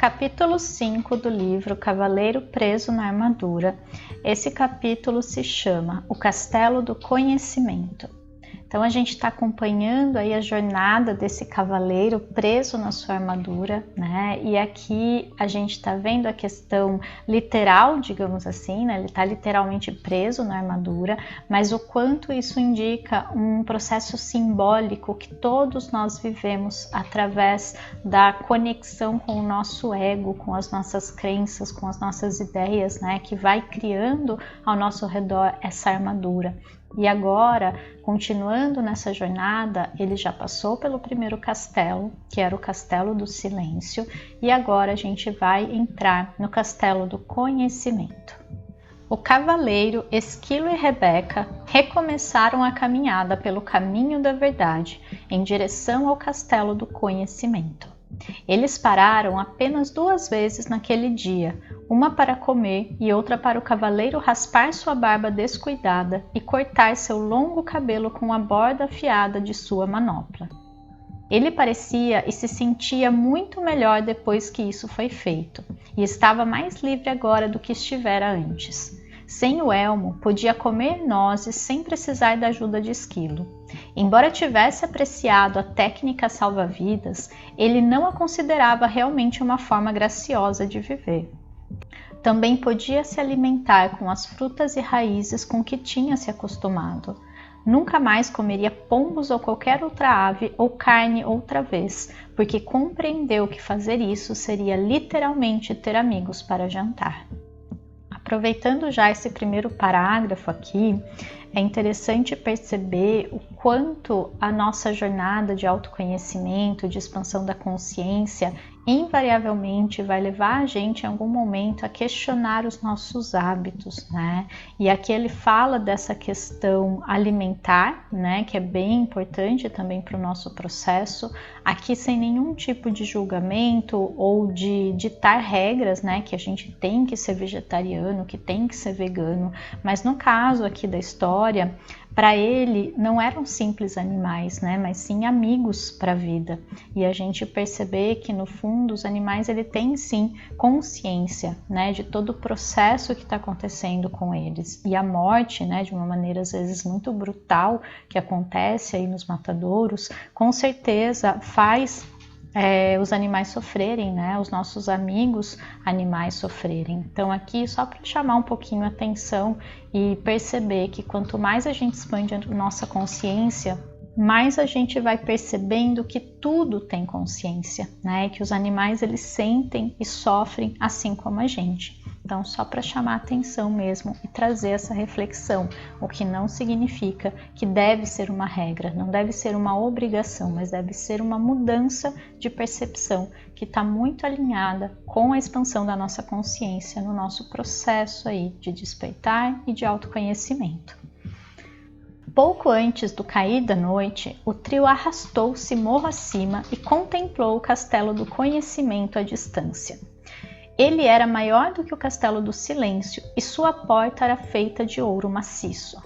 Capítulo 5 do livro Cavaleiro Preso na Armadura. Esse capítulo se chama O Castelo do Conhecimento. Então a gente está acompanhando aí a jornada desse cavaleiro preso na sua armadura, né? E aqui a gente está vendo a questão literal, digamos assim, né? Ele está literalmente preso na armadura, mas o quanto isso indica um processo simbólico que todos nós vivemos através da conexão com o nosso ego, com as nossas crenças, com as nossas ideias, né? Que vai criando ao nosso redor essa armadura. E agora, continuando nessa jornada, ele já passou pelo primeiro castelo, que era o Castelo do Silêncio, e agora a gente vai entrar no Castelo do Conhecimento. O cavaleiro, Esquilo e Rebeca recomeçaram a caminhada pelo caminho da verdade, em direção ao Castelo do Conhecimento. Eles pararam apenas 2 vezes naquele dia, uma para comer e outra para o cavaleiro raspar sua barba descuidada e cortar seu longo cabelo com a borda afiada de sua manopla. Ele parecia e se sentia muito melhor depois que isso foi feito, e estava mais livre agora do que estivera antes. Sem o elmo, podia comer nozes sem precisar da ajuda de Esquilo. Embora tivesse apreciado a técnica salva-vidas, ele não a considerava realmente uma forma graciosa de viver. Também podia se alimentar com as frutas e raízes com que tinha se acostumado. Nunca mais comeria pombos ou qualquer outra ave ou carne outra vez, porque compreendeu que fazer isso seria literalmente ter amigos para jantar. Aproveitando já esse primeiro parágrafo aqui, é interessante perceber o quanto a nossa jornada de autoconhecimento, de expansão da consciência, invariavelmente vai levar a gente em algum momento a questionar os nossos hábitos, né? E aqui ele fala dessa questão alimentar, né? Que é bem importante também para o nosso processo, aqui sem nenhum tipo de julgamento ou de ditar regras, né? Que a gente tem que ser vegetariano, que tem que ser vegano, mas no caso aqui da história, para ele não eram simples animais, né, mas sim amigos para a vida. E a gente perceber que no fundo os animais ele tem sim consciência, né, de todo o processo que está acontecendo com eles. E a morte, né, de uma maneira às vezes muito brutal que acontece aí nos matadouros, com certeza faz os animais sofrerem, né? Os nossos amigos animais sofrerem. Então aqui só para chamar um pouquinho a atenção e perceber que quanto mais a gente expande a nossa consciência, mais a gente vai percebendo que tudo tem consciência, né? Que os animais eles sentem e sofrem assim como a gente. Então, só para chamar a atenção mesmo e trazer essa reflexão, o que não significa que deve ser uma regra, não deve ser uma obrigação, mas deve ser uma mudança de percepção que está muito alinhada com a expansão da nossa consciência no nosso processo aí de despertar e de autoconhecimento. Pouco antes do cair da noite, o trio arrastou-se morro acima e contemplou o Castelo do Conhecimento à distância. Ele era maior do que o Castelo do Silêncio e sua porta era feita de ouro maciço.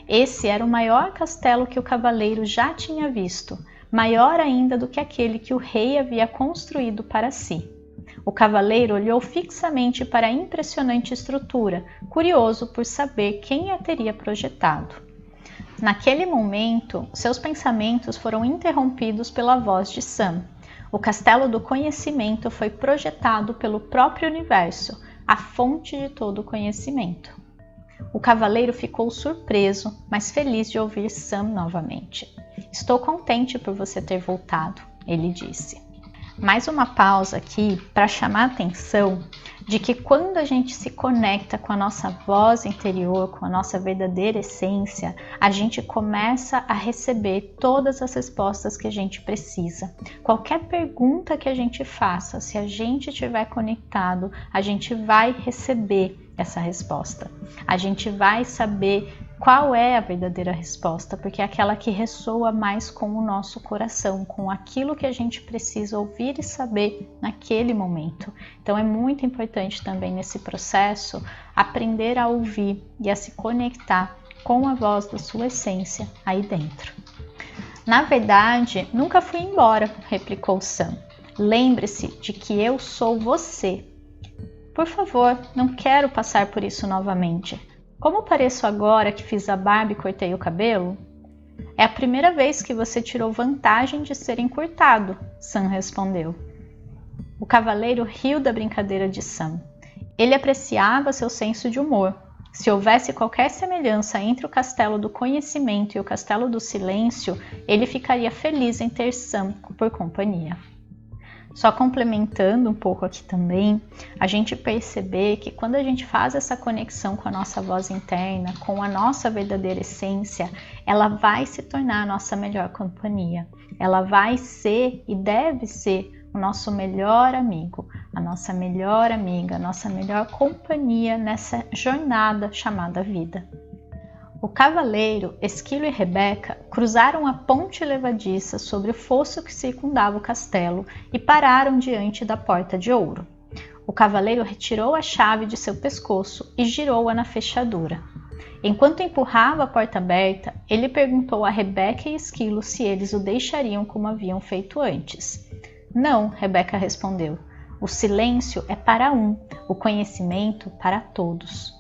Esse era o maior castelo que o cavaleiro já tinha visto, maior ainda do que aquele que o rei havia construído para si. O cavaleiro olhou fixamente para a impressionante estrutura, curioso por saber quem a teria projetado. Naquele momento, seus pensamentos foram interrompidos pela voz de Sam. O Castelo do Conhecimento foi projetado pelo próprio universo, a fonte de todo o conhecimento. O cavaleiro ficou surpreso, mas feliz de ouvir Sam novamente. Estou contente por você ter voltado, ele disse. Mais uma pausa aqui para chamar a atenção de que quando a gente se conecta com a nossa voz interior, com a nossa verdadeira essência, a gente começa a receber todas as respostas que a gente precisa. Qualquer pergunta que a gente faça, se a gente estiver conectado, a gente vai receber essa resposta. A gente vai saber qual é a verdadeira resposta, porque é aquela que ressoa mais com o nosso coração, com aquilo que a gente precisa ouvir e saber naquele momento. Então é muito importante também nesse processo aprender a ouvir e a se conectar com a voz da sua essência aí dentro. Na verdade, nunca fui embora, replicou Sam. Lembre-se de que eu sou você. Por favor, não quero passar por isso novamente. Como pareço agora que fiz a barba e cortei o cabelo? É a primeira vez que você tirou vantagem de ser encurtado, Sam respondeu. O cavaleiro riu da brincadeira de Sam. Ele apreciava seu senso de humor. Se houvesse qualquer semelhança entre o castelo do conhecimento e o castelo do silêncio, ele ficaria feliz em ter Sam por companhia. Só complementando um pouco aqui também, a gente perceber que quando a gente faz essa conexão com a nossa voz interna, com a nossa verdadeira essência, ela vai se tornar a nossa melhor companhia. Ela vai ser e deve ser o nosso melhor amigo, a nossa melhor amiga, a nossa melhor companhia nessa jornada chamada vida. O cavaleiro, Esquilo e Rebeca cruzaram a ponte levadiça sobre o fosso que circundava o castelo e pararam diante da porta de ouro. O cavaleiro retirou a chave de seu pescoço e girou-a na fechadura. Enquanto empurrava a porta aberta, ele perguntou a Rebeca e Esquilo se eles o deixariam como haviam feito antes. Não, Rebeca respondeu. O silêncio é para um, o conhecimento para todos.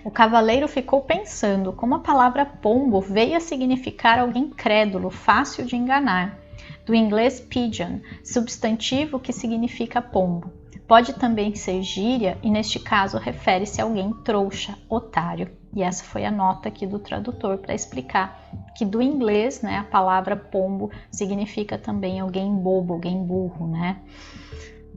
O cavaleiro ficou pensando como a palavra pombo veio a significar alguém crédulo, fácil de enganar. Do inglês pigeon, substantivo que significa pombo. Pode também ser gíria e neste caso refere-se a alguém trouxa, otário. E essa foi a nota aqui do tradutor para explicar que do inglês, né, a palavra pombo significa também alguém bobo, alguém burro, né?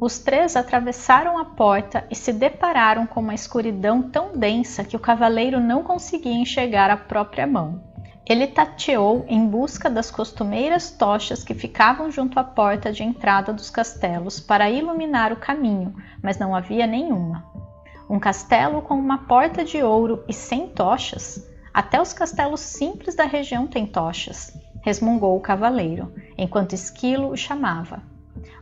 Os três atravessaram a porta e se depararam com uma escuridão tão densa que o cavaleiro não conseguia enxergar a própria mão. Ele tateou em busca das costumeiras tochas que ficavam junto à porta de entrada dos castelos para iluminar o caminho, mas não havia nenhuma. Um castelo com uma porta de ouro e sem tochas? Até os castelos simples da região têm tochas, resmungou o cavaleiro, enquanto Esquilo o chamava.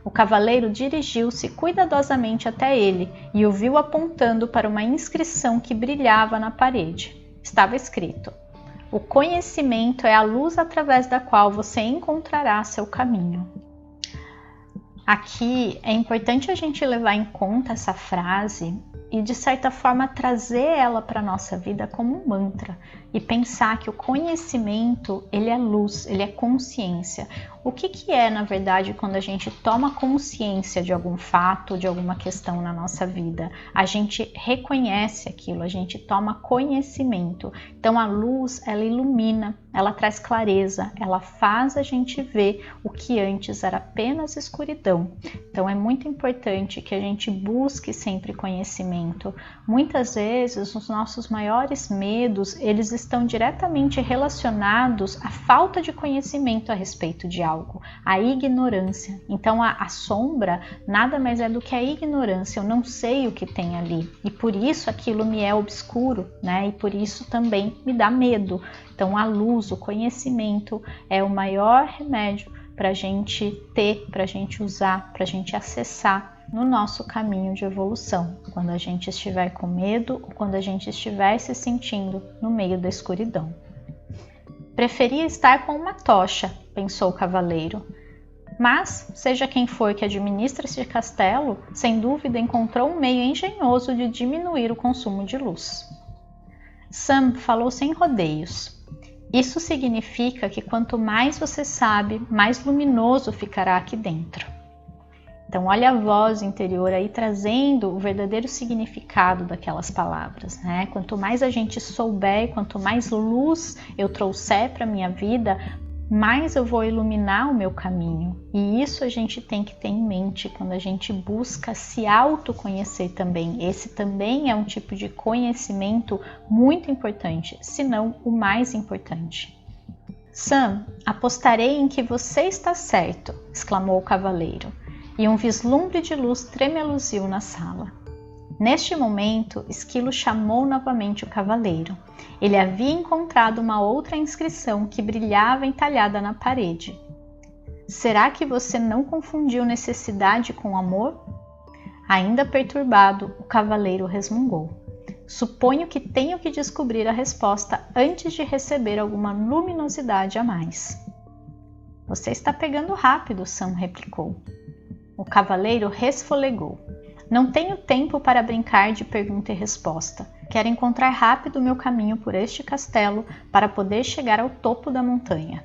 O cavaleiro dirigiu-se cuidadosamente até ele e o viu apontando para uma inscrição que brilhava na parede. Estava escrito: o conhecimento é a luz através da qual você encontrará seu caminho. Aqui é importante a gente levar em conta essa frase e, de certa forma, trazer ela para a nossa vida como um mantra e pensar que o conhecimento, ele é luz, ele é consciência. O que é, na verdade, quando a gente toma consciência de algum fato, de alguma questão na nossa vida? A gente reconhece aquilo, a gente toma conhecimento. Então, a luz, ela ilumina, ela traz clareza, ela faz a gente ver o que antes era apenas escuridão. Então, é muito importante que a gente busque sempre conhecimento. Muitas vezes, os nossos maiores medos, eles estão diretamente relacionados à falta de conhecimento a respeito de algo, a ignorância. Então, a sombra nada mais é do que a ignorância. Eu não sei o que tem ali e por isso aquilo me é obscuro, né? E por isso também me dá medo. Então, a luz, o conhecimento é o maior remédio para a gente ter, para a gente usar, para a gente acessar no nosso caminho de evolução, quando a gente estiver com medo ou quando a gente estiver se sentindo no meio da escuridão. Preferia estar com uma tocha, pensou o cavaleiro. Mas, seja quem for que administra este castelo, sem dúvida encontrou um meio engenhoso de diminuir o consumo de luz. Sam falou sem rodeios. Isso significa que quanto mais você sabe, mais luminoso ficará aqui dentro. Então, olha a voz interior aí trazendo o verdadeiro significado daquelas palavras, né? Quanto mais a gente souber, quanto mais luz eu trouxer para a minha vida, mais eu vou iluminar o meu caminho. E isso a gente tem que ter em mente quando a gente busca se autoconhecer também. Esse também é um tipo de conhecimento muito importante, se não o mais importante. Sam, apostarei em que você está certo, exclamou o cavaleiro. E um vislumbre de luz tremeluziu na sala. Neste momento, Esquilo chamou novamente o cavaleiro. Ele havia encontrado uma outra inscrição que brilhava entalhada na parede. Será que você não confundiu necessidade com amor? Ainda perturbado, o cavaleiro resmungou. Suponho que tenho que descobrir a resposta antes de receber alguma luminosidade a mais. Você está pegando rápido, Sam replicou. O cavaleiro resfolegou. Não tenho tempo para brincar de pergunta e resposta. Quero encontrar rápido o meu caminho por este castelo para poder chegar ao topo da montanha.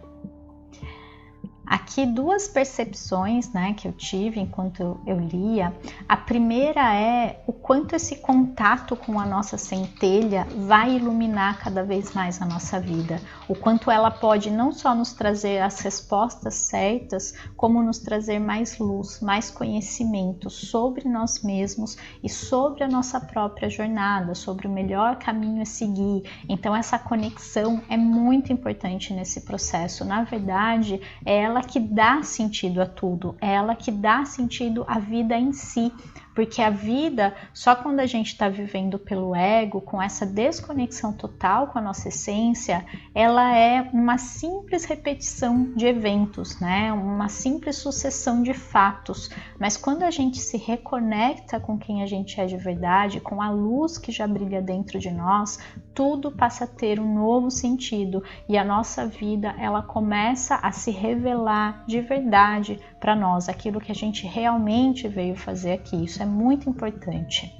Aqui duas percepções, né, que eu tive enquanto eu lia. A primeira é o quanto esse contato com a nossa centelha vai iluminar cada vez mais a nossa vida. O quanto ela pode não só nos trazer as respostas certas, como nos trazer mais luz, mais conhecimento sobre nós mesmos e sobre a nossa própria jornada, sobre o melhor caminho a seguir. Então essa conexão é muito importante nesse processo. Na verdade, é ela que dá sentido a tudo, é ela que dá sentido à vida em si, porque a vida, só quando a gente está vivendo pelo ego, com essa desconexão total com a nossa essência, ela é uma simples repetição de eventos, né? Uma simples sucessão de fatos, mas quando a gente se reconecta com quem a gente é de verdade, com a luz que já brilha dentro de nós, tudo passa a ter um novo sentido e a nossa vida, ela começa a se revelar de verdade para nós, aquilo que a gente realmente veio fazer aqui. Isso é muito importante.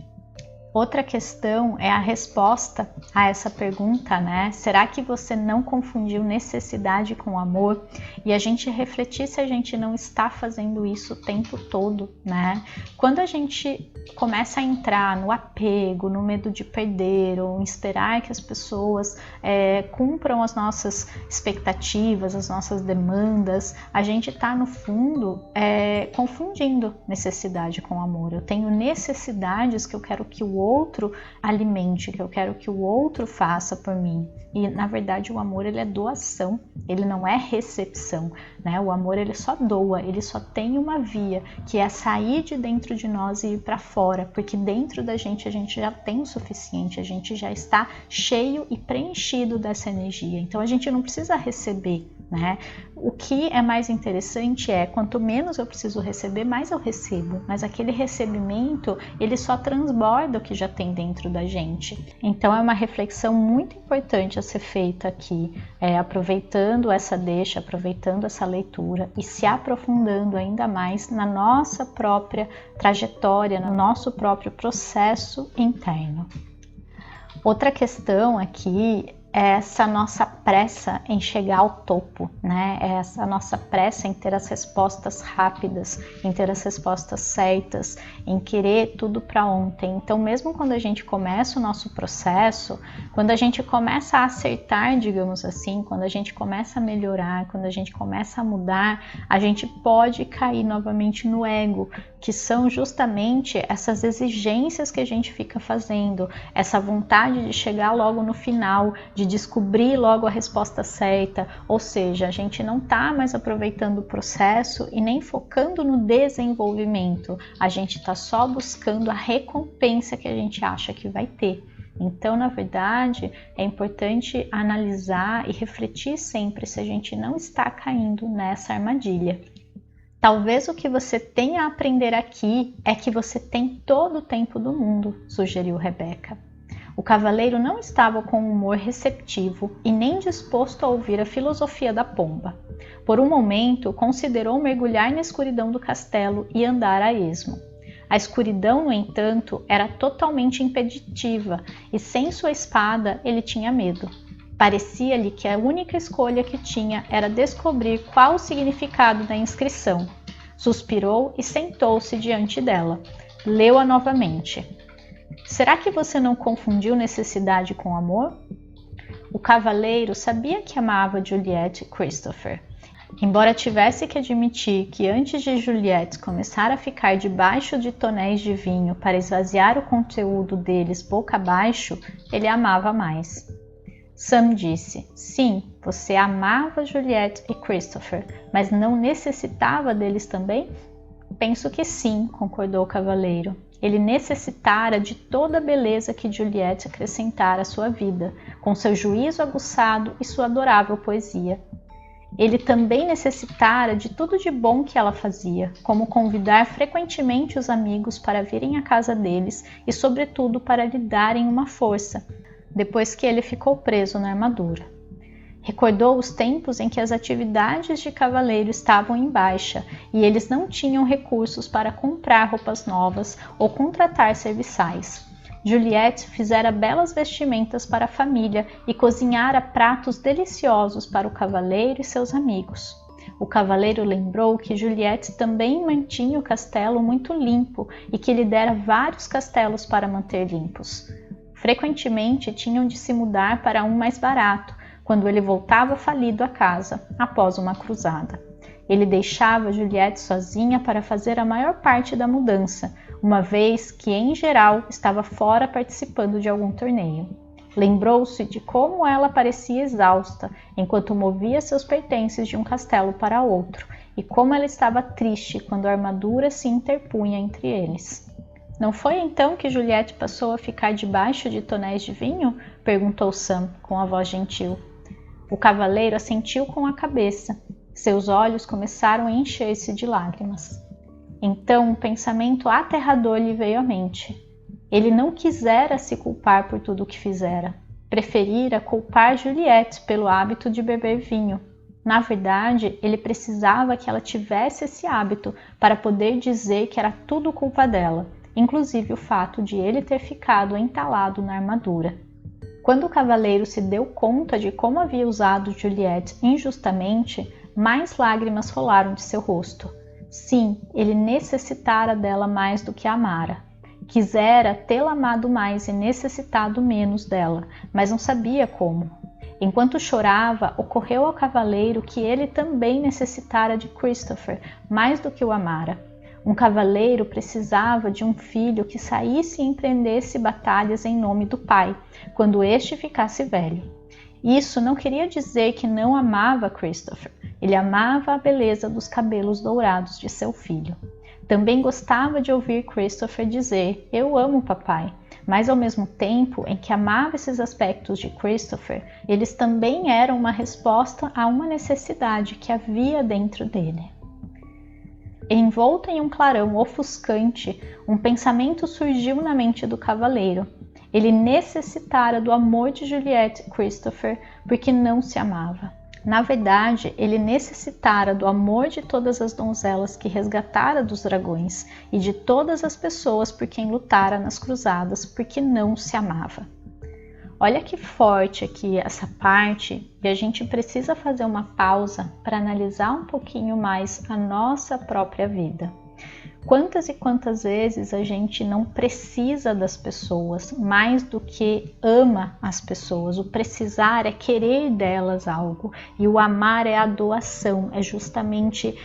Outra questão é a resposta a essa pergunta, né? Será que você não confundiu necessidade com amor? E a gente refletir se a gente não está fazendo isso o tempo todo, né? Quando a gente começa a entrar no apego, no medo de perder, ou em esperar que as pessoas cumpram as nossas expectativas, as nossas demandas, a gente está, no fundo, confundindo necessidade com amor. Eu tenho necessidades que eu quero que o outro alimente, que eu quero que o outro faça por mim. E na verdade o amor, ele é doação, ele não é recepção, né? O amor, ele só doa, ele só tem uma via, que é sair de dentro de nós e ir para fora, porque dentro da gente a gente já tem o suficiente, a gente já está cheio e preenchido dessa energia, então a gente não precisa receber, né? O que é mais interessante é, quanto menos eu preciso receber, mais eu recebo, mas aquele recebimento, ele só transborda o que já tem dentro da gente. Então é uma reflexão muito importante a ser feita aqui, aproveitando essa deixa, aproveitando essa leitura e se aprofundando ainda mais na nossa própria trajetória, no nosso próprio processo interno. Outra questão aqui é essa nossa pressa em chegar ao topo, né? É essa nossa pressa em ter as respostas rápidas, em ter as respostas certas, em querer tudo para ontem. Então, mesmo quando a gente começa o nosso processo, quando a gente começa a acertar, digamos assim, quando a gente começa a melhorar, quando a gente começa a mudar, a gente pode cair novamente no ego, que são justamente essas exigências que a gente fica fazendo, essa vontade de chegar logo no final, de descobrir logo a resposta certa, ou seja, a gente não está mais aproveitando o processo e nem focando no desenvolvimento, a gente está só buscando a recompensa que a gente acha que vai ter. Então, na verdade, é importante analisar e refletir sempre se a gente não está caindo nessa armadilha. Talvez o que você tenha a aprender aqui é que você tem todo o tempo do mundo, sugeriu Rebeca. O cavaleiro não estava com um humor receptivo e nem disposto a ouvir a filosofia da pomba. Por um momento, considerou mergulhar na escuridão do castelo e andar a esmo. A escuridão, no entanto, era totalmente impeditiva e, sem sua espada, ele tinha medo. Parecia-lhe que a única escolha que tinha era descobrir qual o significado da inscrição. Suspirou e sentou-se diante dela. Leu-a novamente. Será que você não confundiu necessidade com amor? O cavaleiro sabia que amava Juliette e Christopher. Embora tivesse que admitir que antes de Juliette começar a ficar debaixo de tonéis de vinho para esvaziar o conteúdo deles boca abaixo, ele amava mais. Sam disse, sim, você amava Juliette e Christopher, mas não necessitava deles também? Penso que sim, concordou o cavaleiro. Ele necessitara de toda a beleza que Juliette acrescentara à sua vida, com seu juízo aguçado e sua adorável poesia. Ele também necessitara de tudo de bom que ela fazia, como convidar frequentemente os amigos para virem à casa deles e, sobretudo, para lhe darem uma força, depois que ele ficou preso na armadura. Recordou os tempos em que as atividades de cavaleiro estavam em baixa e eles não tinham recursos para comprar roupas novas ou contratar serviçais. Juliette fizera belas vestimentas para a família e cozinhara pratos deliciosos para o cavaleiro e seus amigos. O cavaleiro lembrou que Juliette também mantinha o castelo muito limpo e que lhe dera vários castelos para manter limpos. Frequentemente tinham de se mudar para um mais barato, quando ele voltava falido a casa, após uma cruzada. Ele deixava Juliette sozinha para fazer a maior parte da mudança, uma vez que, em geral, estava fora participando de algum torneio. Lembrou-se de como ela parecia exausta, enquanto movia seus pertences de um castelo para outro, e como ela estava triste quando a armadura se interpunha entre eles. Não foi então que Juliette passou a ficar debaixo de tonéis de vinho? Perguntou Sam, com a voz gentil. O cavaleiro assentiu com a cabeça. Seus olhos começaram a encher-se de lágrimas. Então um pensamento aterrador lhe veio à mente. Ele não quisera se culpar por tudo o que fizera. Preferira culpar Juliette pelo hábito de beber vinho. Na verdade, ele precisava que ela tivesse esse hábito para poder dizer que era tudo culpa dela, inclusive o fato de ele ter ficado entalado na armadura. Quando o cavaleiro se deu conta de como havia usado Juliette injustamente, mais lágrimas rolaram de seu rosto. Sim, ele necessitara dela mais do que a amara. Quisera tê-la amado mais e necessitado menos dela, mas não sabia como. Enquanto chorava, ocorreu ao cavaleiro que ele também necessitara de Christopher mais do que o amara. Um cavaleiro precisava de um filho que saísse e empreendesse batalhas em nome do pai, quando este ficasse velho. Isso não queria dizer que não amava Christopher. Ele amava a beleza dos cabelos dourados de seu filho. Também gostava de ouvir Christopher dizer, eu amo papai, mas ao mesmo tempo em que amava esses aspectos de Christopher, eles também eram uma resposta a uma necessidade que havia dentro dele. Envolto em um clarão ofuscante, um pensamento surgiu na mente do cavaleiro. Ele necessitara do amor de Juliette e Christopher porque não se amava. Na verdade, ele necessitara do amor de todas as donzelas que resgatara dos dragões e de todas as pessoas por quem lutara nas cruzadas porque não se amava. Olha que forte aqui essa parte, e a gente precisa fazer uma pausa para analisar um pouquinho mais a nossa própria vida. Quantas e quantas vezes a gente não precisa das pessoas mais do que ama as pessoas? O precisar é querer delas algo e o amar é a doação, é justamente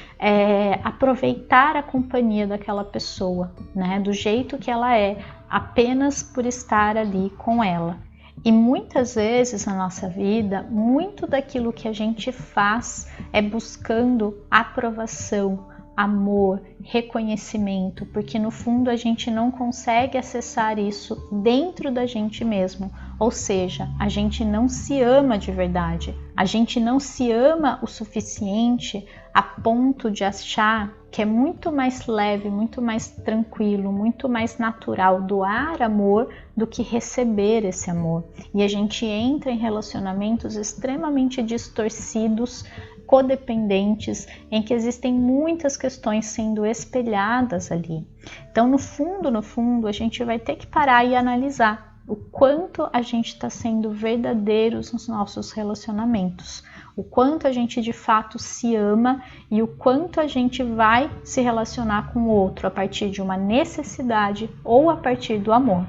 aproveitar a companhia daquela pessoa, né? Do jeito que ela é, apenas por estar ali com ela. E muitas vezes na nossa vida, muito daquilo que a gente faz é buscando aprovação, amor, reconhecimento, porque no fundo a gente não consegue acessar isso dentro da gente mesmo, ou seja, a gente não se ama de verdade, a gente não se ama o suficiente a ponto de achar que é muito mais leve, muito mais tranquilo, muito mais natural doar amor do que receber esse amor. E a gente entra em relacionamentos extremamente distorcidos, codependentes, em que existem muitas questões sendo espelhadas ali. Então, no fundo, a gente vai ter que parar e analisar o quanto a gente está sendo verdadeiros nos nossos relacionamentos, o quanto a gente de fato se ama e o quanto a gente vai se relacionar com o outro a partir de uma necessidade ou a partir do amor.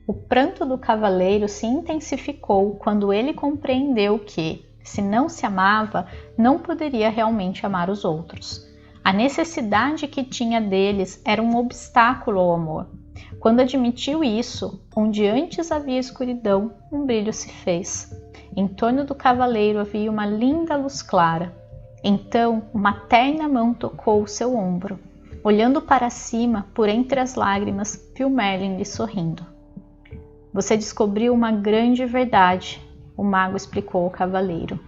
O pranto do cavaleiro se intensificou quando ele compreendeu que, se não se amava, não poderia realmente amar os outros. A necessidade que tinha deles era um obstáculo ao amor. Quando admitiu isso, onde antes havia escuridão, um brilho se fez. Em torno do cavaleiro havia uma linda luz clara. Então, uma terna mão tocou o seu ombro. Olhando para cima, por entre as lágrimas, viu Merlin lhe sorrindo. Você descobriu uma grande verdade, o mago explicou ao cavaleiro.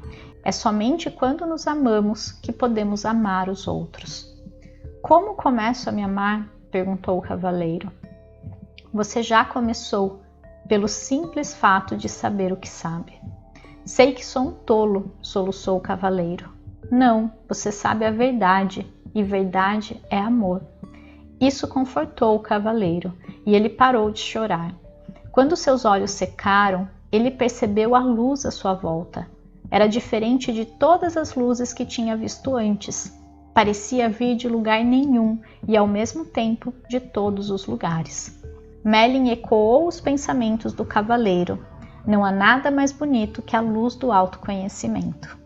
É somente quando nos amamos que podemos amar os outros. Como começo a me amar? Perguntou o cavaleiro. Você já começou pelo simples fato de saber o que sabe. Sei que sou um tolo, soluçou o cavaleiro. Não, você sabe a verdade, e verdade é amor. Isso confortou o cavaleiro, e ele parou de chorar. Quando seus olhos secaram, ele percebeu a luz à sua volta. Era diferente de todas as luzes que tinha visto antes. Parecia vir de lugar nenhum e, ao mesmo tempo, de todos os lugares. Merlin ecoou os pensamentos do cavaleiro. Não há nada mais bonito que a luz do autoconhecimento.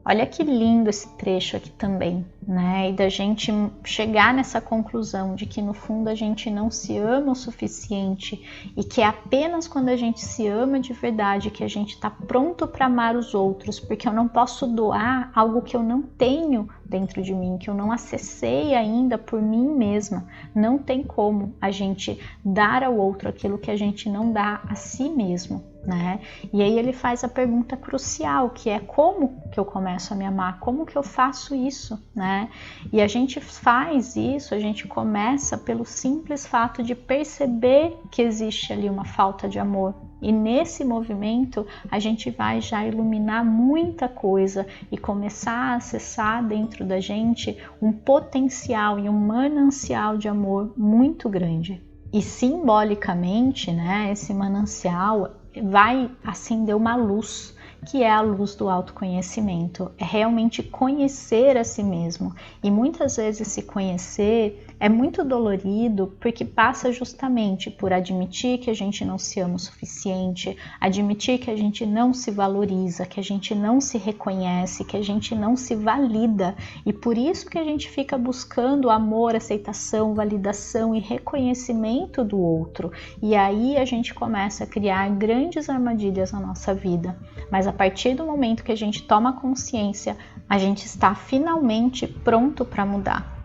Olha que lindo esse trecho aqui também, né? E da gente chegar nessa conclusão de que no fundo a gente não se ama o suficiente e que é apenas quando a gente se ama de verdade que a gente está pronto para amar os outros, porque eu não posso doar algo que eu não tenho dentro de mim, que eu não acessei ainda por mim mesma. Não tem como a gente dar ao outro aquilo que a gente não dá a si mesmo, né? E aí ele faz a pergunta crucial, que é como que eu começo a me amar? Como que eu faço isso, né? E a gente faz isso, a gente começa pelo simples fato de perceber que existe ali uma falta de amor. E nesse movimento a gente vai já iluminar muita coisa e começar a acessar dentro da gente um potencial e um manancial de amor muito grande. E simbolicamente, né, esse manancial vai acender uma luz, que é a luz do autoconhecimento. É realmente conhecer a si mesmo. E muitas vezes se conhecer é muito dolorido porque passa justamente por admitir que a gente não se ama o suficiente, admitir que a gente não se valoriza, que a gente não se reconhece, que a gente não se valida. E por isso que a gente fica buscando amor, aceitação, validação e reconhecimento do outro. E aí a gente começa a criar grandes armadilhas na nossa vida. Mas a partir do momento que a gente toma consciência, a gente está finalmente pronto para mudar.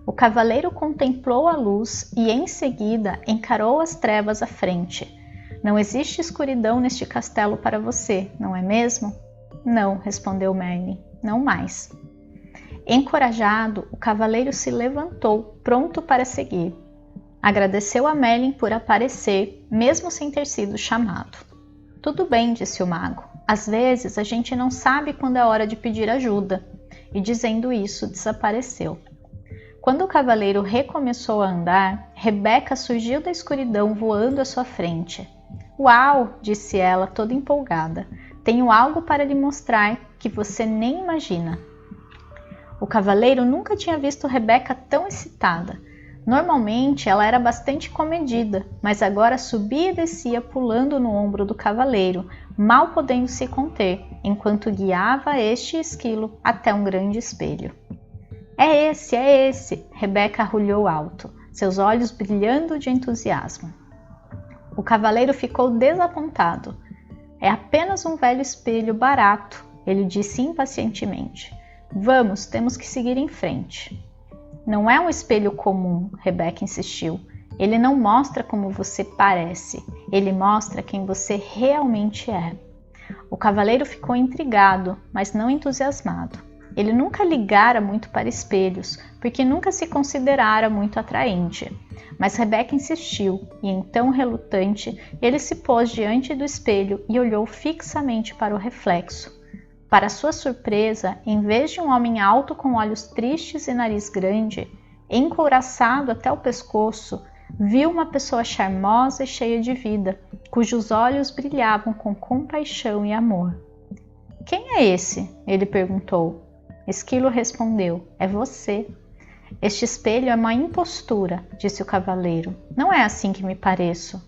O cavaleiro contemplou a luz e em seguida encarou as trevas à frente. Não existe escuridão neste castelo para você, não é mesmo? Não, respondeu Merlin, não mais. Encorajado, o cavaleiro se levantou, pronto para seguir. Agradeceu a Merlin por aparecer, mesmo sem ter sido chamado. Tudo bem, disse o mago. Às vezes a gente não sabe quando é hora de pedir ajuda. E dizendo isso, desapareceu. Quando o cavaleiro recomeçou a andar, Rebeca surgiu da escuridão voando à sua frente. Uau, disse ela, toda empolgada. Tenho algo para lhe mostrar que você nem imagina. O cavaleiro nunca tinha visto Rebeca tão excitada. Normalmente ela era bastante comedida, mas agora subia e descia pulando no ombro do cavaleiro, mal podendo se conter, enquanto guiava este esquilo até um grande espelho. É esse! Rebeca arrulhou alto, seus olhos brilhando de entusiasmo. O cavaleiro ficou desapontado. É apenas um velho espelho barato, ele disse impacientemente. Vamos, temos que seguir em frente. Não é um espelho comum, Rebeca insistiu. Ele não mostra como você parece, ele mostra quem você realmente é. O cavaleiro ficou intrigado, mas não entusiasmado. Ele nunca ligara muito para espelhos, porque nunca se considerara muito atraente. Mas Rebeca insistiu, e então, relutante, ele se pôs diante do espelho e olhou fixamente para o reflexo. Para sua surpresa, em vez de um homem alto com olhos tristes e nariz grande, encouraçado até o pescoço, viu uma pessoa charmosa e cheia de vida, cujos olhos brilhavam com compaixão e amor. Quem é esse? Ele perguntou. Esquilo respondeu, é você. Este espelho é uma impostura, disse o cavaleiro. Não é assim que me pareço.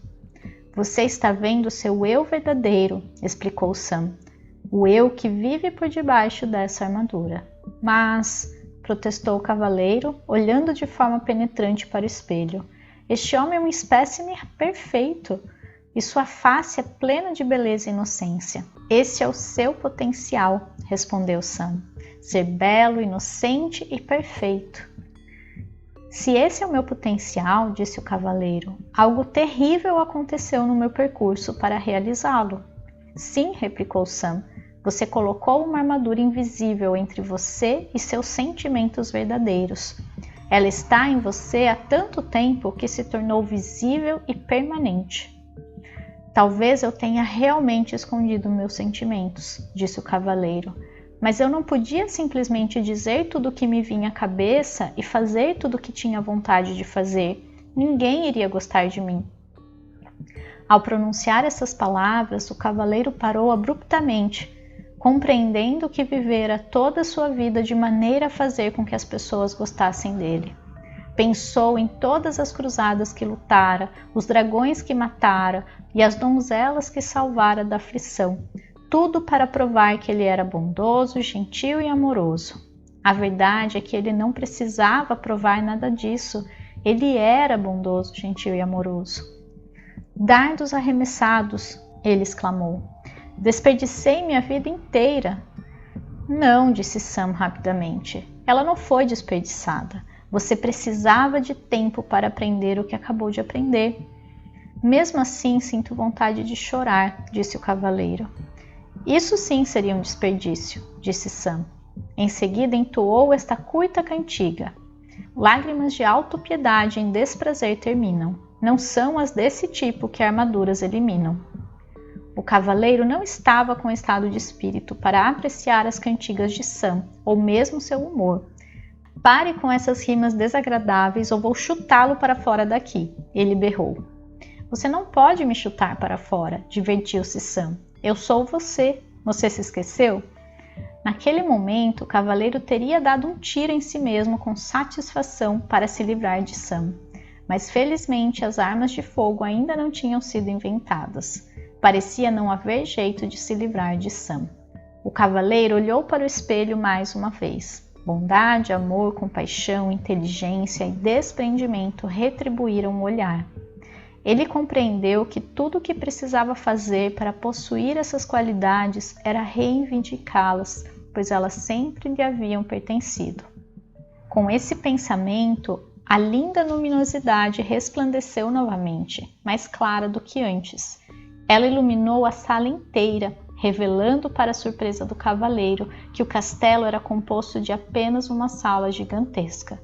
Você está vendo seu eu verdadeiro, explicou Sam. O eu que vive por debaixo dessa armadura. Mas, protestou o cavaleiro, olhando de forma penetrante para o espelho, este homem é um espécime perfeito, e sua face é plena de beleza e inocência. Esse é o seu potencial, respondeu Sam. Ser belo, inocente e perfeito. Se esse é o meu potencial, disse o cavaleiro, algo terrível aconteceu no meu percurso para realizá-lo. Sim, replicou Sam, você colocou uma armadura invisível entre você e seus sentimentos verdadeiros. Ela está em você há tanto tempo que se tornou visível e permanente. Talvez eu tenha realmente escondido meus sentimentos, disse o cavaleiro, mas eu não podia simplesmente dizer tudo o que me vinha à cabeça e fazer tudo o que tinha vontade de fazer. Ninguém iria gostar de mim. Ao pronunciar essas palavras, o cavaleiro parou abruptamente, compreendendo que vivera toda a sua vida de maneira a fazer com que as pessoas gostassem dele. Pensou em todas as cruzadas que lutara, os dragões que matara e as donzelas que salvara da aflição, tudo para provar que ele era bondoso, gentil e amoroso. A verdade é que ele não precisava provar nada disso, ele era bondoso, gentil e amoroso. Dardos arremessados, ele exclamou. Desperdicei minha vida inteira. Não, disse Sam rapidamente. Ela não foi desperdiçada. Você precisava de tempo para aprender o que acabou de aprender. Mesmo assim, sinto vontade de chorar, disse o cavaleiro. Isso sim seria um desperdício, disse Sam. Em seguida entoou esta curta cantiga. Lágrimas de autopiedade em desprazer terminam. Não são as desse tipo que armaduras eliminam. O cavaleiro não estava com estado de espírito para apreciar as cantigas de Sam, ou mesmo seu humor. Pare com essas rimas desagradáveis ou vou chutá-lo para fora daqui, ele berrou. Você não pode me chutar para fora, divertiu-se Sam. Eu sou você. Você se esqueceu? Naquele momento, o cavaleiro teria dado um tiro em si mesmo com satisfação para se livrar de Sam. Mas felizmente as armas de fogo ainda não tinham sido inventadas. Parecia não haver jeito de se livrar de Sam. O cavaleiro olhou para o espelho mais uma vez. Bondade, amor, compaixão, inteligência e desprendimento retribuíram o olhar. Ele compreendeu que tudo o que precisava fazer para possuir essas qualidades era reivindicá-las, pois elas sempre lhe haviam pertencido. Com esse pensamento, a linda luminosidade resplandeceu novamente, mais clara do que antes. Ela iluminou a sala inteira, revelando para a surpresa do cavaleiro que o castelo era composto de apenas uma sala gigantesca.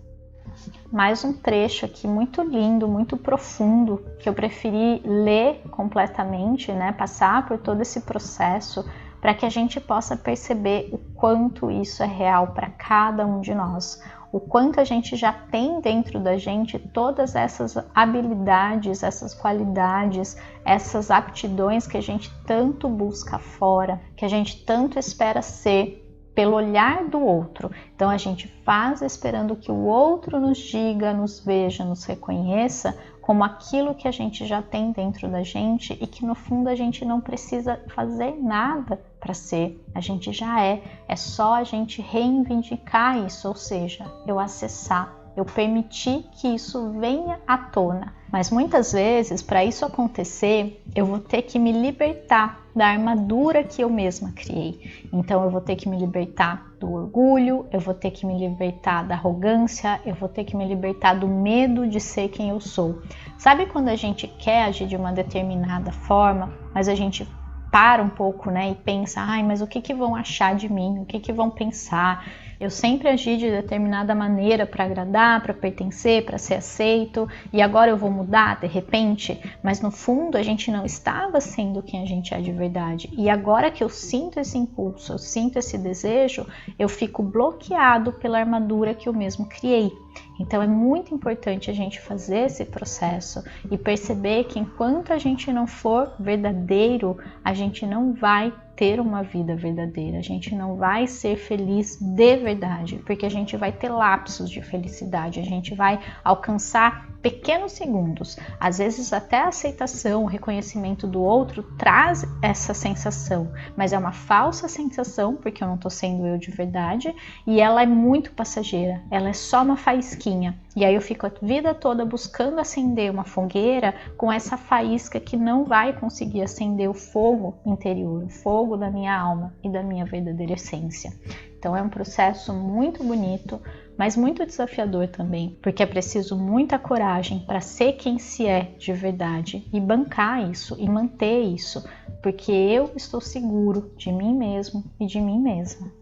Mais um trecho aqui muito lindo, muito profundo, que eu preferi ler completamente, passar por todo esse processo, para que a gente possa perceber o quanto isso é real para cada um de nós. O quanto a gente já tem dentro da gente todas essas habilidades, essas qualidades, essas aptidões que a gente tanto busca fora, que a gente tanto espera ser pelo olhar do outro. Então a gente faz esperando que o outro nos diga, nos veja, nos reconheça como aquilo que a gente já tem dentro da gente e que no fundo a gente não precisa fazer nada para ser, a gente já é só a gente reivindicar isso, ou seja, eu acessar, eu permitir que isso venha à tona. Mas muitas vezes, para isso acontecer, eu vou ter que me libertar da armadura que eu mesma criei. Então eu vou ter que me libertar do orgulho, eu vou ter que me libertar da arrogância, eu vou ter que me libertar do medo de ser quem eu sou. Sabe quando a gente quer agir de uma determinada forma, mas a gente para um pouco, e pensa, mas o que vão achar de mim? O que vão pensar? Eu sempre agi de determinada maneira para agradar, para pertencer, para ser aceito, e agora eu vou mudar de repente? Mas no fundo a gente não estava sendo quem a gente é de verdade. E agora que eu sinto esse impulso, eu sinto esse desejo, eu fico bloqueado pela armadura que eu mesmo criei. Então é muito importante a gente fazer esse processo e perceber que enquanto a gente não for verdadeiro, a gente não vai ter uma vida verdadeira, a gente não vai ser feliz de verdade, porque a gente vai ter lapsos de felicidade, a gente vai alcançar pequenos segundos. Às vezes até a aceitação, o reconhecimento do outro traz essa sensação, mas é uma falsa sensação, porque eu não estou sendo eu de verdade, e ela é muito passageira, ela é só uma faísquinha. E aí eu fico a vida toda buscando acender uma fogueira com essa faísca que não vai conseguir acender o fogo interior, o fogo da minha alma e da minha verdadeira essência. Então é um processo muito bonito, mas muito desafiador também, porque é preciso muita coragem para ser quem se é de verdade e bancar isso e manter isso, porque eu estou seguro de mim mesmo e de mim mesma.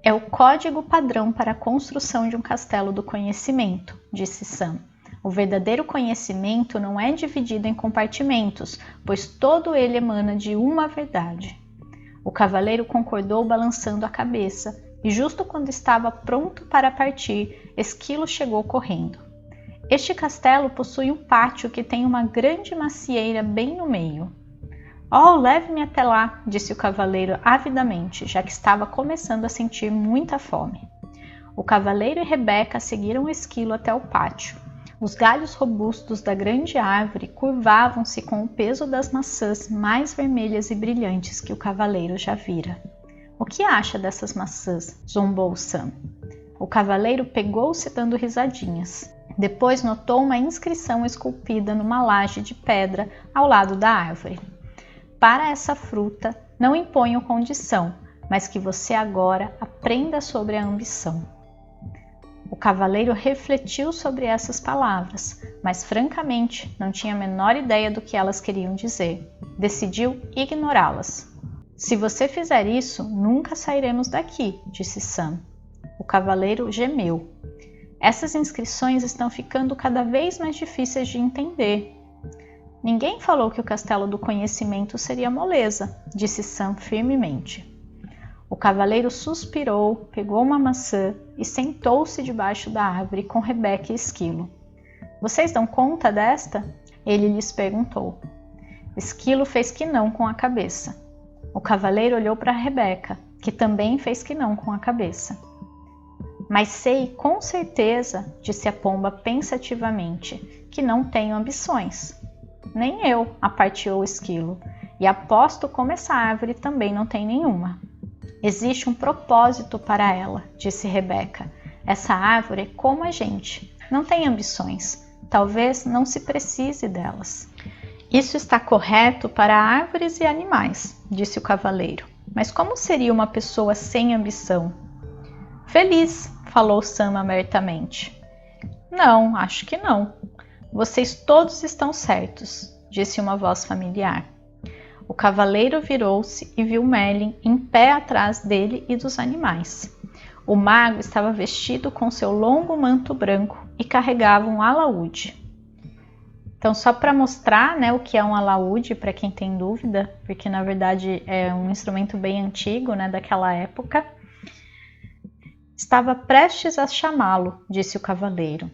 É o código padrão para a construção de um castelo do conhecimento, disse Sam. O verdadeiro conhecimento não é dividido em compartimentos, pois todo ele emana de uma verdade. O cavaleiro concordou balançando a cabeça, e justo quando estava pronto para partir, Esquilo chegou correndo. Este castelo possui um pátio que tem uma grande macieira bem no meio. Oh, leve-me até lá, disse o cavaleiro avidamente, já que estava começando a sentir muita fome. O cavaleiro e Rebeca seguiram Esquilo até o pátio. Os galhos robustos da grande árvore curvavam-se com o peso das maçãs mais vermelhas e brilhantes que o cavaleiro já vira. O que acha dessas maçãs? Zombou Sam. O cavaleiro pegou-se dando risadinhas. Depois notou uma inscrição esculpida numa laje de pedra ao lado da árvore. Para essa fruta, não imponho condição, mas que você agora aprenda sobre a ambição. O cavaleiro refletiu sobre essas palavras, mas francamente não tinha a menor ideia do que elas queriam dizer. Decidiu ignorá-las. Se você fizer isso, nunca sairemos daqui, disse Sam. O cavaleiro gemeu. Essas inscrições estão ficando cada vez mais difíceis de entender. Ninguém falou que o castelo do conhecimento seria moleza, disse Sam firmemente. O cavaleiro suspirou, pegou uma maçã e sentou-se debaixo da árvore com Rebeca e Esquilo. Vocês dão conta desta? Ele lhes perguntou. Esquilo fez que não com a cabeça. O cavaleiro olhou para Rebeca, que também fez que não com a cabeça. Mas sei com certeza, disse a pomba pensativamente, que não tenho ambições. Nem eu, aparteou o Esquilo, e aposto como essa árvore também não tem nenhuma. Existe um propósito para ela, disse Rebeca. Essa árvore é como a gente, não tem ambições, talvez não se precise delas. Isso está correto para árvores e animais, disse o cavaleiro. Mas como seria uma pessoa sem ambição? Feliz, falou Sam abertamente. Não, acho que não. Vocês todos estão certos, disse uma voz familiar. O cavaleiro virou-se e viu Merlin em pé atrás dele e dos animais. O mago estava vestido com seu longo manto branco e carregava um alaúde. Então, só para mostrar, né, o que é um alaúde, para quem tem dúvida, porque na verdade é um instrumento bem antigo, né, daquela época. Estava prestes a chamá-lo, disse o cavaleiro.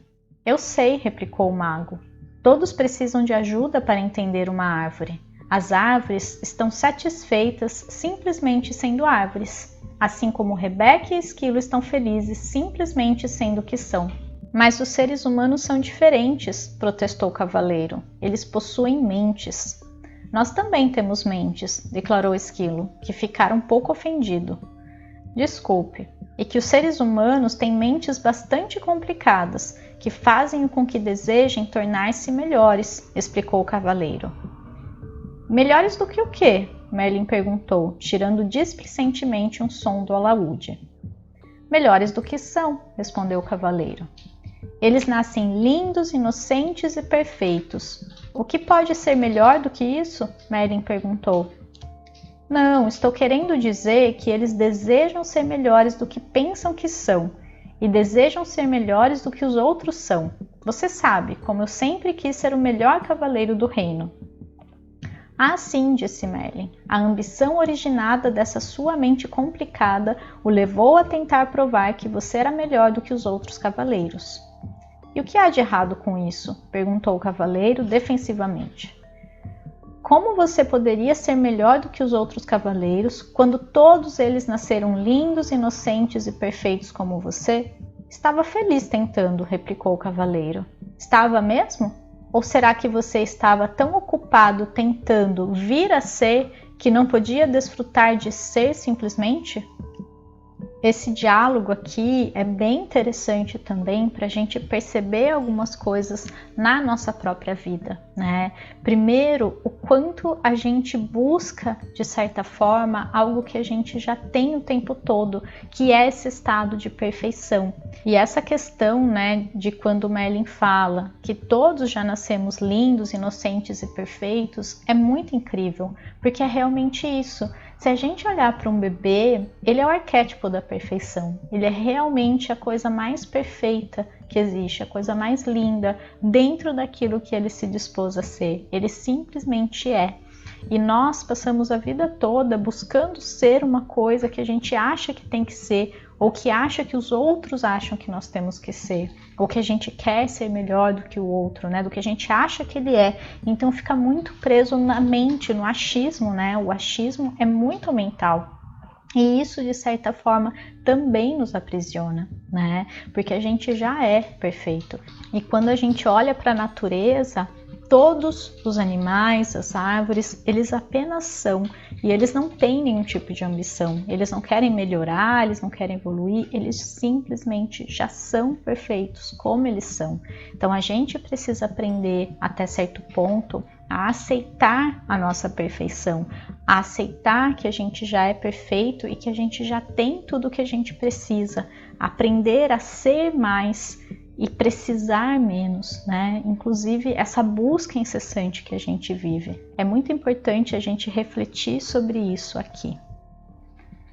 Eu sei, replicou o mago. Todos precisam de ajuda para entender uma árvore. As árvores estão satisfeitas simplesmente sendo árvores, assim como Rebeca e Esquilo estão felizes simplesmente sendo o que são. Mas os seres humanos são diferentes, protestou o cavaleiro. Eles possuem mentes. Nós também temos mentes, declarou Esquilo, que ficara um pouco ofendido. Desculpe, e que os seres humanos têm mentes bastante complicadas, que fazem com que desejem tornar-se melhores, explicou o cavaleiro. Melhores do que o quê? Merlin perguntou, tirando displicentemente um som do alaúde. Melhores do que são, respondeu o cavaleiro. Eles nascem lindos, inocentes e perfeitos. O que pode ser melhor do que isso? Merlin perguntou. Não, estou querendo dizer que eles desejam ser melhores do que pensam que são, e desejam ser melhores do que os outros são. Você sabe, como eu sempre quis ser o melhor cavaleiro do reino. Ah, sim, disse Merlin. A ambição originada dessa sua mente complicada o levou a tentar provar que você era melhor do que os outros cavaleiros. E o que há de errado com isso? Perguntou o cavaleiro defensivamente. Como você poderia ser melhor do que os outros cavaleiros quando todos eles nasceram lindos, inocentes e perfeitos como você? Estava feliz tentando, replicou o cavaleiro. Estava mesmo? Ou será que você estava tão ocupado tentando vir a ser que não podia desfrutar de ser simplesmente? Esse diálogo aqui é bem interessante também para a gente perceber algumas coisas na nossa própria vida, né? Primeiro, o quanto a gente busca, de certa forma, algo que a gente já tem o tempo todo, que é esse estado de perfeição. E essa questão, né, de quando Merlin fala que todos já nascemos lindos, inocentes e perfeitos, é muito incrível, porque é realmente isso. Se a gente olhar para um bebê, ele é o arquétipo da perfeição. Ele é realmente a coisa mais perfeita que existe, a coisa mais linda dentro daquilo que ele se dispôs a ser. Ele simplesmente é. E nós passamos a vida toda buscando ser uma coisa que a gente acha que tem que ser, ou que acha que os outros acham que nós temos que ser, ou que a gente quer ser melhor do que o outro, né? Do que a gente acha que ele é. Então fica muito preso na mente, no achismo, né? O achismo é muito mental. E isso, de certa forma, também nos aprisiona, né? Porque a gente já é perfeito. E quando a gente olha para a natureza, todos os animais, as árvores, eles apenas são, e eles não têm nenhum tipo de ambição, eles não querem melhorar, eles não querem evoluir, eles simplesmente já são perfeitos como eles são. Então a gente precisa aprender até certo ponto a aceitar a nossa perfeição, a aceitar que a gente já é perfeito e que a gente já tem tudo o que a gente precisa, aprender a ser mais e precisar menos, né? Inclusive essa busca incessante que a gente vive. É muito importante a gente refletir sobre isso aqui.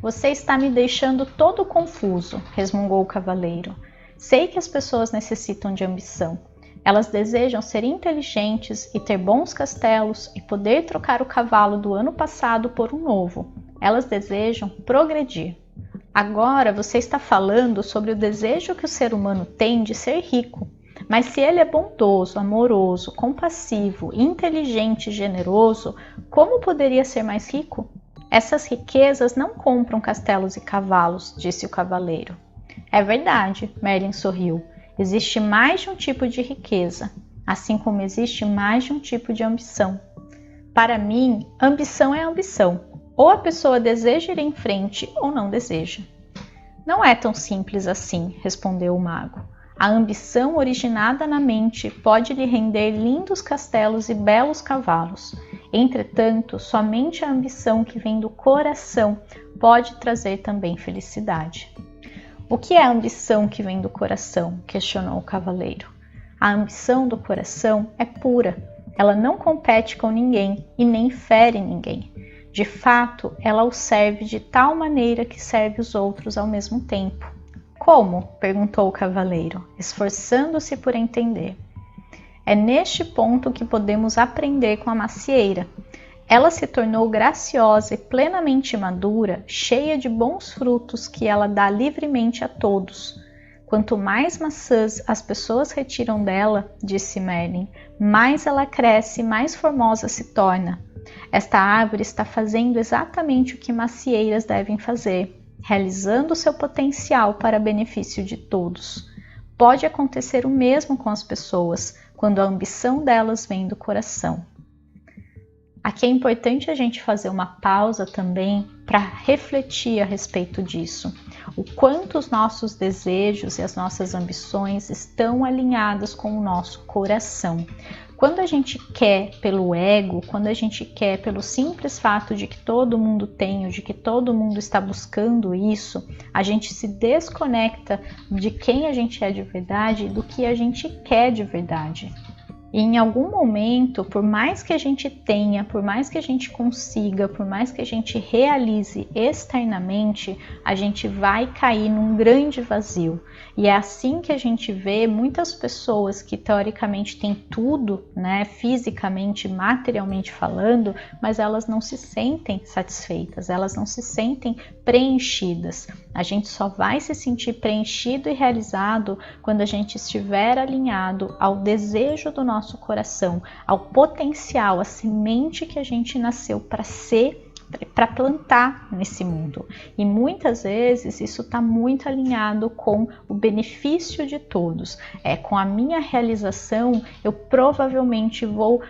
Você está me deixando todo confuso, resmungou o cavaleiro. Sei que as pessoas necessitam de ambição. Elas desejam ser inteligentes e ter bons castelos e poder trocar o cavalo do ano passado por um novo. Elas desejam progredir. Agora você está falando sobre o desejo que o ser humano tem de ser rico. Mas se ele é bondoso, amoroso, compassivo, inteligente e generoso, como poderia ser mais rico? Essas riquezas não compram castelos e cavalos, disse o cavaleiro. É verdade, Merlin sorriu. Existe mais de um tipo de riqueza, assim como existe mais de um tipo de ambição. Para mim, ambição é ambição. Ou a pessoa deseja ir em frente ou não deseja. Não é tão simples assim, respondeu o mago. A ambição originada na mente pode lhe render lindos castelos e belos cavalos. Entretanto, somente a ambição que vem do coração pode trazer também felicidade. O que é a ambição que vem do coração? Questionou o cavaleiro. A ambição do coração é pura. Ela não compete com ninguém e nem fere ninguém. De fato, ela o serve de tal maneira que serve os outros ao mesmo tempo. Como? Perguntou o cavaleiro, esforçando-se por entender. É neste ponto que podemos aprender com a macieira. Ela se tornou graciosa e plenamente madura, cheia de bons frutos que ela dá livremente a todos. Quanto mais maçãs as pessoas retiram dela, disse Merlin, mais ela cresce e mais formosa se torna. Esta árvore está fazendo exatamente o que macieiras devem fazer, realizando seu potencial para benefício de todos. Pode acontecer o mesmo com as pessoas, quando a ambição delas vem do coração. Aqui é importante a gente fazer uma pausa também para refletir a respeito disso. O quanto os nossos desejos e as nossas ambições estão alinhadas com o nosso coração. Quando a gente quer pelo ego, quando a gente quer pelo simples fato de que todo mundo tem, ou de que todo mundo está buscando isso, a gente se desconecta de quem a gente é de verdade e do que a gente quer de verdade. E em algum momento, por mais que a gente tenha, por mais que a gente consiga, por mais que a gente realize externamente, a gente vai cair num grande vazio. E é assim que a gente vê muitas pessoas que teoricamente têm tudo, né, fisicamente, materialmente falando, mas elas não se sentem satisfeitas, elas não se sentem preenchidas. A gente só vai se sentir preenchido e realizado quando a gente estiver alinhado ao desejo do nosso coração, ao potencial, a semente que a gente nasceu para ser, para plantar nesse mundo. E muitas vezes isso está muito alinhado com o benefício de todos. Com a minha realização, eu provavelmente vou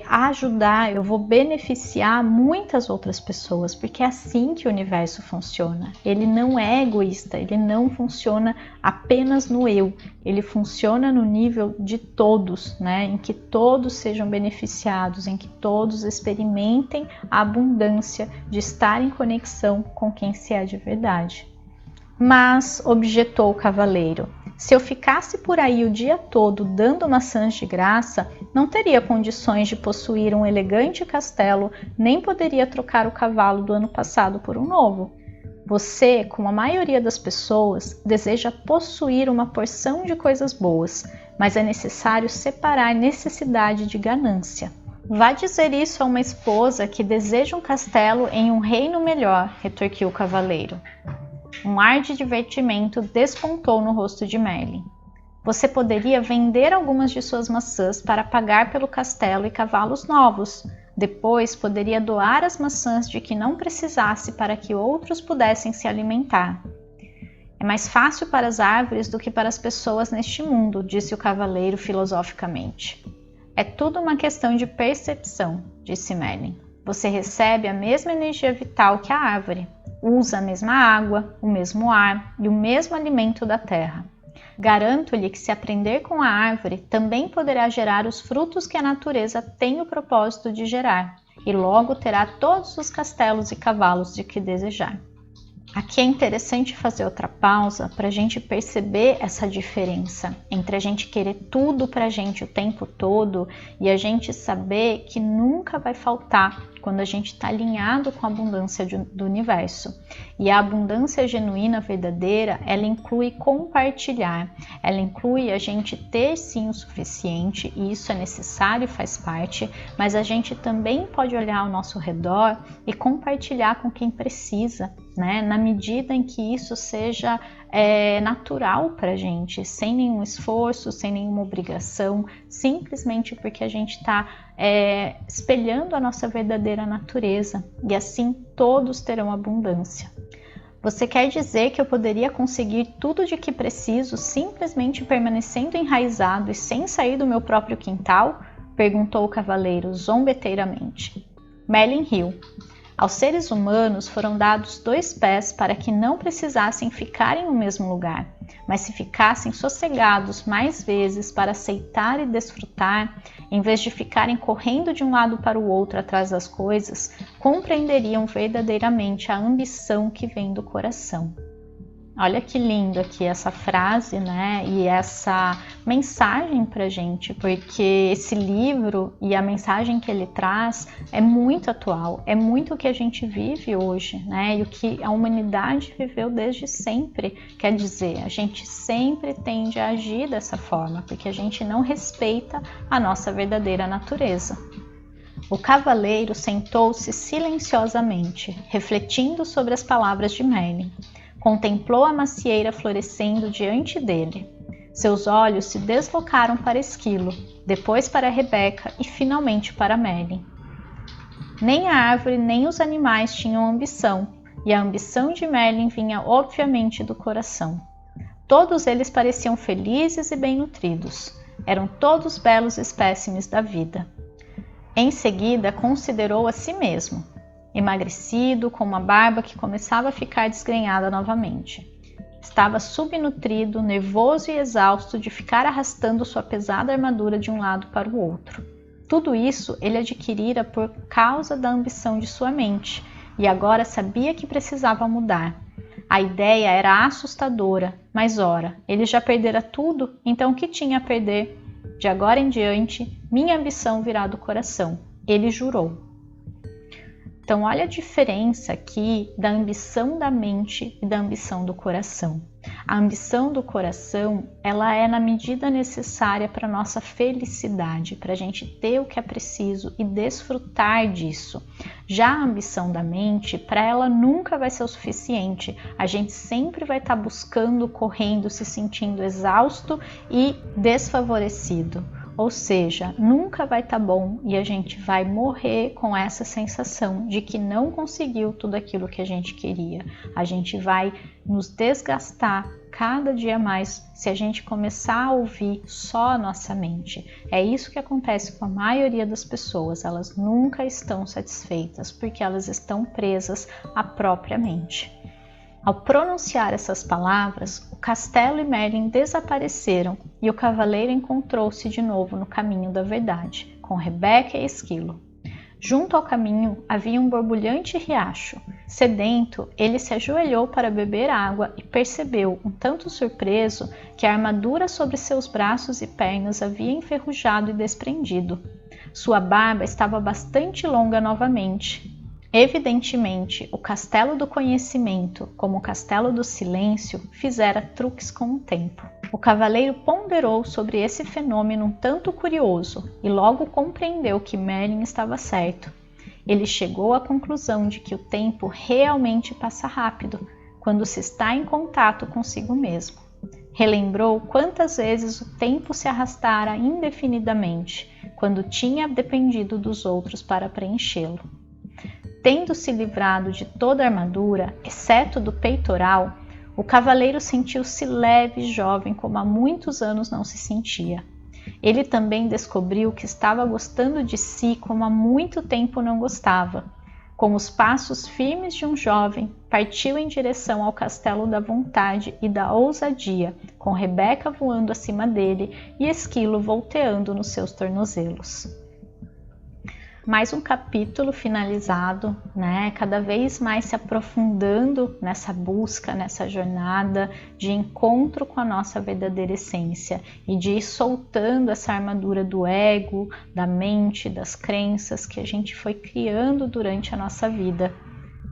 ajudar, eu vou beneficiar muitas outras pessoas, porque é assim que o universo funciona. Ele não é egoísta, ele não funciona apenas no eu, ele funciona no nível de todos, né? Em que todos sejam beneficiados, em que todos experimentem a abundância de estar em conexão com quem se é de verdade. Mas, objetou o cavaleiro, Se eu ficasse por aí o dia todo dando maçãs de graça, não teria condições de possuir um elegante castelo, nem poderia trocar o cavalo do ano passado por um novo. Você, como a maioria das pessoas, deseja possuir uma porção de coisas boas, mas é necessário separar necessidade de ganância. Vá dizer isso a uma esposa que deseja um castelo em um reino melhor, retorquiu o cavaleiro. Um ar de divertimento despontou no rosto de Merlin. Você poderia vender algumas de suas maçãs para pagar pelo castelo e cavalos novos. Depois poderia doar as maçãs de que não precisasse para que outros pudessem se alimentar. É mais fácil para as árvores do que para as pessoas neste mundo, disse o cavaleiro filosoficamente. É tudo uma questão de percepção, disse Merlin. Você recebe a mesma energia vital que a árvore, usa a mesma água, o mesmo ar e o mesmo alimento da terra. Garanto-lhe que se aprender com a árvore, também poderá gerar os frutos que a natureza tem o propósito de gerar, e logo terá todos os castelos e cavalos de que desejar. Aqui é interessante fazer outra pausa para a gente perceber essa diferença entre a gente querer tudo para a gente o tempo todo e a gente saber que nunca vai faltar quando a gente está alinhado com a abundância do universo. E a abundância genuína, verdadeira, ela inclui compartilhar, ela inclui a gente ter sim o suficiente, e isso é necessário e faz parte, mas a gente também pode olhar ao nosso redor e compartilhar com quem precisa, né? Na medida em que isso seja natural para a gente, sem nenhum esforço, sem nenhuma obrigação, simplesmente porque a gente está espelhando a nossa verdadeira natureza, e assim todos terão abundância. Você quer dizer que eu poderia conseguir tudo de que preciso simplesmente permanecendo enraizado e sem sair do meu próprio quintal? Perguntou o cavaleiro zombeteiramente. Merlin riu. Aos seres humanos foram dados 2 pés para que não precisassem ficarem no mesmo lugar, mas se ficassem sossegados mais vezes para aceitar e desfrutar, em vez de ficarem correndo de um lado para o outro atrás das coisas, compreenderiam verdadeiramente a ambição que vem do coração. Olha que lindo aqui essa frase, né? E essa mensagem pra gente, porque esse livro e a mensagem que ele traz é muito atual, é muito o que a gente vive hoje, né? E o que a humanidade viveu desde sempre. Quer dizer, a gente sempre tende a agir dessa forma, porque a gente não respeita a nossa verdadeira natureza. O cavaleiro sentou-se silenciosamente, refletindo sobre as palavras de Merlin. Contemplou a macieira florescendo diante dele. Seus olhos se deslocaram para Esquilo, depois para Rebeca e finalmente para Merlin. Nem a árvore nem os animais tinham ambição, e a ambição de Merlin vinha obviamente do coração. Todos eles pareciam felizes e bem nutridos. Eram todos belos espécimes da vida. Em seguida, considerou a si mesmo. Emagrecido, com uma barba que começava a ficar desgrenhada novamente. Estava subnutrido, nervoso e exausto de ficar arrastando sua pesada armadura de um lado para o outro. Tudo isso ele adquirira por causa da ambição de sua mente, e agora sabia que precisava mudar. A ideia era assustadora, mas ora, ele já perdera tudo, então o que tinha a perder? De agora em diante, minha ambição virá do coração, ele jurou. Então, olha a diferença aqui da ambição da mente e da ambição do coração. A ambição do coração, ela é na medida necessária para a nossa felicidade, para a gente ter o que é preciso e desfrutar disso. Já a ambição da mente, para ela nunca vai ser o suficiente. A gente sempre vai estar buscando, correndo, se sentindo exausto e desfavorecido. Ou seja, nunca vai estar bom e a gente vai morrer com essa sensação de que não conseguiu tudo aquilo que a gente queria. A gente vai nos desgastar cada dia mais se a gente começar a ouvir só a nossa mente. É isso que acontece com a maioria das pessoas. Elas nunca estão satisfeitas porque elas estão presas à própria mente. Ao pronunciar essas palavras, o castelo e Merlin desapareceram e o cavaleiro encontrou-se de novo no caminho da verdade, com Rebeca e Esquilo. Junto ao caminho havia um borbulhante riacho. Sedento, ele se ajoelhou para beber água e percebeu, um tanto surpreso, que a armadura sobre seus braços e pernas havia enferrujado e desprendido. Sua barba estava bastante longa novamente. Evidentemente, o castelo do conhecimento, como o castelo do silêncio, fizera truques com o tempo. O cavaleiro ponderou sobre esse fenômeno um tanto curioso e logo compreendeu que Merlin estava certo. Ele chegou à conclusão de que o tempo realmente passa rápido quando se está em contato consigo mesmo. Relembrou quantas vezes o tempo se arrastara indefinidamente quando tinha dependido dos outros para preenchê-lo. Tendo se livrado de toda a armadura, exceto do peitoral, o cavaleiro sentiu-se leve e jovem como há muitos anos não se sentia. Ele também descobriu que estava gostando de si como há muito tempo não gostava. Com os passos firmes de um jovem, partiu em direção ao castelo da vontade e da ousadia, com Rebeca voando acima dele e Esquilo volteando nos seus tornozelos. Mais um capítulo finalizado, né? Cada vez mais se aprofundando nessa busca, nessa jornada de encontro com a nossa verdadeira essência e de ir soltando essa armadura do ego, da mente, das crenças que a gente foi criando durante a nossa vida.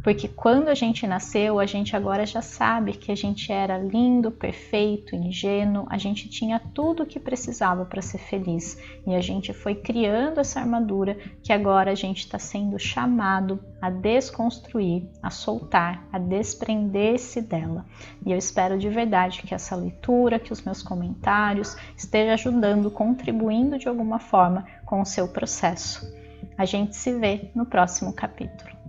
Porque quando a gente nasceu, a gente agora já sabe que a gente era lindo, perfeito, ingênuo, a gente tinha tudo o que precisava para ser feliz. E a gente foi criando essa armadura que agora a gente está sendo chamado a desconstruir, a soltar, a desprender-se dela. E eu espero de verdade que essa leitura, que os meus comentários estejam ajudando, contribuindo de alguma forma com o seu processo. A gente se vê no próximo capítulo.